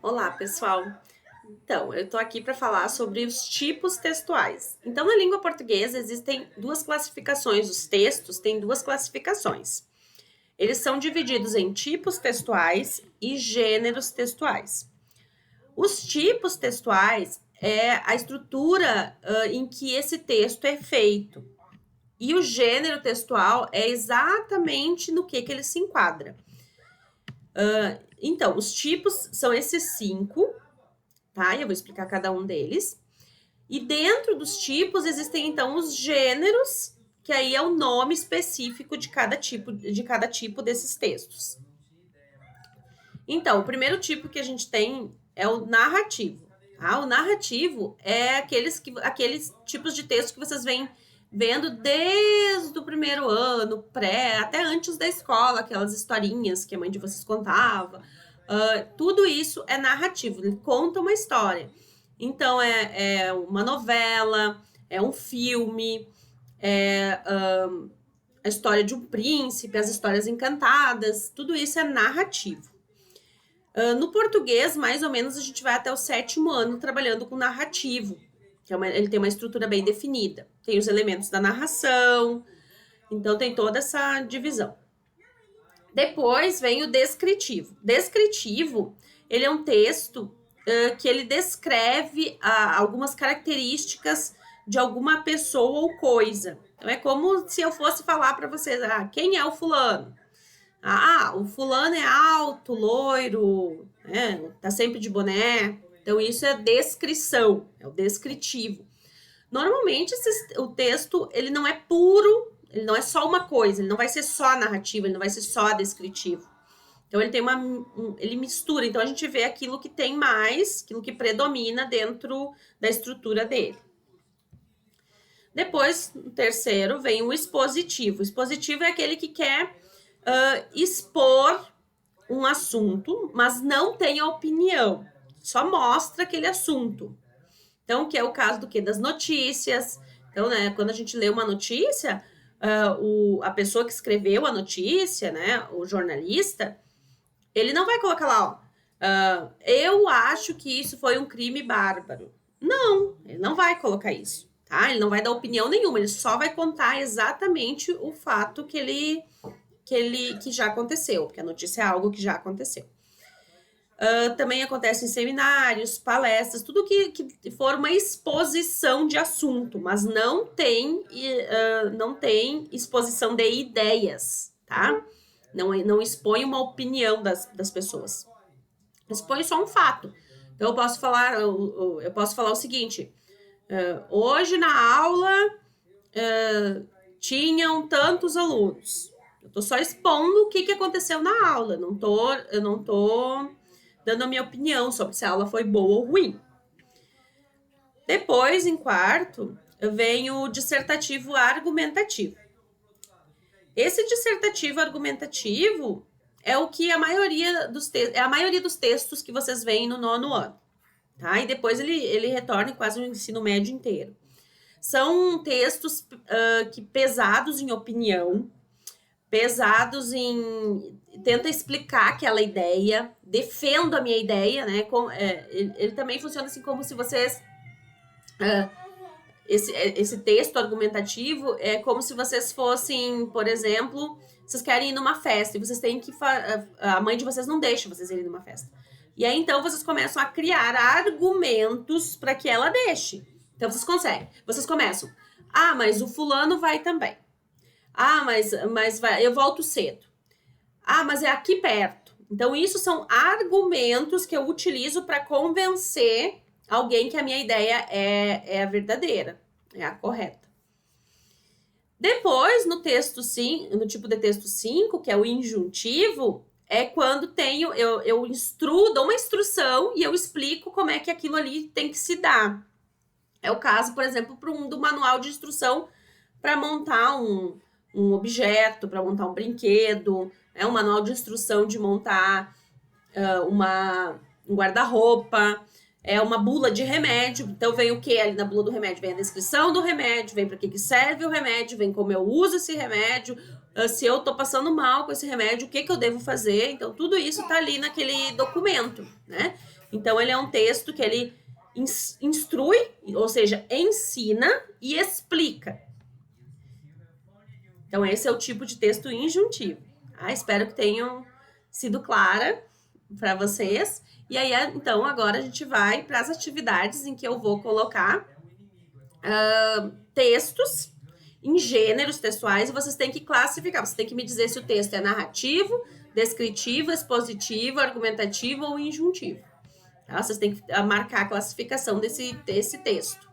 Olá, pessoal. Então, eu tô aqui para falar sobre os tipos textuais. Então, na língua portuguesa existem duas classificações, os textos têm duas classificações. Eles são divididos em tipos textuais e gêneros textuais. Os tipos textuais é a estrutura em que esse texto é feito. E o gênero textual é exatamente no que ele se enquadra. Então, os tipos são esses 5, tá? Eu vou explicar cada um deles. E dentro dos tipos existem então os gêneros, que aí é o nome específico de cada tipo desses textos. Então, o primeiro tipo que a gente tem é o narrativo. Tá? O narrativo é aqueles tipos de texto que vocês vêm vendo desde o primeiro ano, pré, até antes da escola, aquelas historinhas que a mãe de vocês contava. Tudo isso é narrativo, ele conta uma história. Então, é uma novela, é um filme, é a história de um príncipe, as histórias encantadas, tudo isso é narrativo. No português, mais ou menos, a gente vai até o 7º ano trabalhando com narrativo, que ele tem uma estrutura bem definida. Tem os elementos da narração, então tem toda essa divisão. Depois vem o descritivo. Descritivo, ele é um texto que ele descreve algumas características de alguma pessoa ou coisa. Então, é como se eu fosse falar para vocês, quem é o fulano? O fulano é alto, loiro, tá sempre de boné. Então, isso é descrição, é o descritivo. Normalmente, o texto, ele não é puro, ele não é só uma coisa, ele não vai ser só narrativo, ele não vai ser só descritivo. Então, ele tem ele mistura. Então, a gente vê aquilo que tem mais, aquilo que predomina dentro da estrutura dele. Depois, o terceiro, vem o expositivo. O expositivo é aquele que quer expor um assunto, mas não tem a opinião, só mostra aquele assunto. Então, que é o caso do quê? Das notícias. Então, né, quando a gente lê uma notícia, a pessoa que escreveu a notícia, né, o jornalista, ele não vai colocar lá, eu acho que isso foi um crime bárbaro. Não, ele não vai colocar isso, tá? Ele não vai dar opinião nenhuma, ele só vai contar exatamente o fato que já aconteceu, porque a notícia é algo que já aconteceu. Também acontece em seminários, palestras, tudo que for uma exposição de assunto, mas não tem exposição de ideias, tá? Não expõe uma opinião das pessoas. Expõe só um fato. Então, eu posso falar o seguinte, hoje na aula tinham tantos alunos. Eu tô só expondo o que aconteceu na aula, eu não tô dando a minha opinião sobre se a aula foi boa ou ruim. Depois, em quarto, vem o dissertativo argumentativo. Esse dissertativo argumentativo é o que a maioria dos textos que vocês veem no 9º ano, tá? E depois ele retorna em quase o ensino médio inteiro. São textos pesados em opinião, pesados em tenta explicar aquela ideia, defendo a minha ideia, né? Ele também funciona assim como se vocês esse texto argumentativo é como se vocês fossem, por exemplo, vocês querem ir numa festa e vocês têm que a mãe de vocês não deixa vocês irem numa festa. E aí então vocês começam a criar argumentos para que ela deixe. Então vocês começam. Mas o fulano vai também. Mas eu volto cedo. Mas é aqui perto. Então, isso são argumentos que eu utilizo para convencer alguém que a minha ideia é a verdadeira, é a correta. Depois, no tipo de texto 5, que é o injuntivo, é quando eu dou uma instrução e eu explico como é que aquilo ali tem que se dar. É o caso, por exemplo, do manual de instrução para montar um objeto, para montar um brinquedo, um manual de instrução de montar um guarda-roupa, uma bula de remédio. Então, vem o que ali na bula do remédio? Vem a descrição do remédio, vem para que serve o remédio, vem como eu uso esse remédio, se eu tô passando mal com esse remédio, o que eu devo fazer. Então, tudo isso tá ali naquele documento, né? Então, ele é um texto que ele instrui, ou seja, ensina e explica. Então, esse é o tipo de texto injuntivo. Espero que tenham sido clara para vocês. E aí, então, agora a gente vai para as atividades em que eu vou colocar textos em gêneros textuais e vocês têm que classificar. Você tem que me dizer se o texto é narrativo, descritivo, expositivo, argumentativo ou injuntivo. Tá? Vocês têm que marcar a classificação desse texto.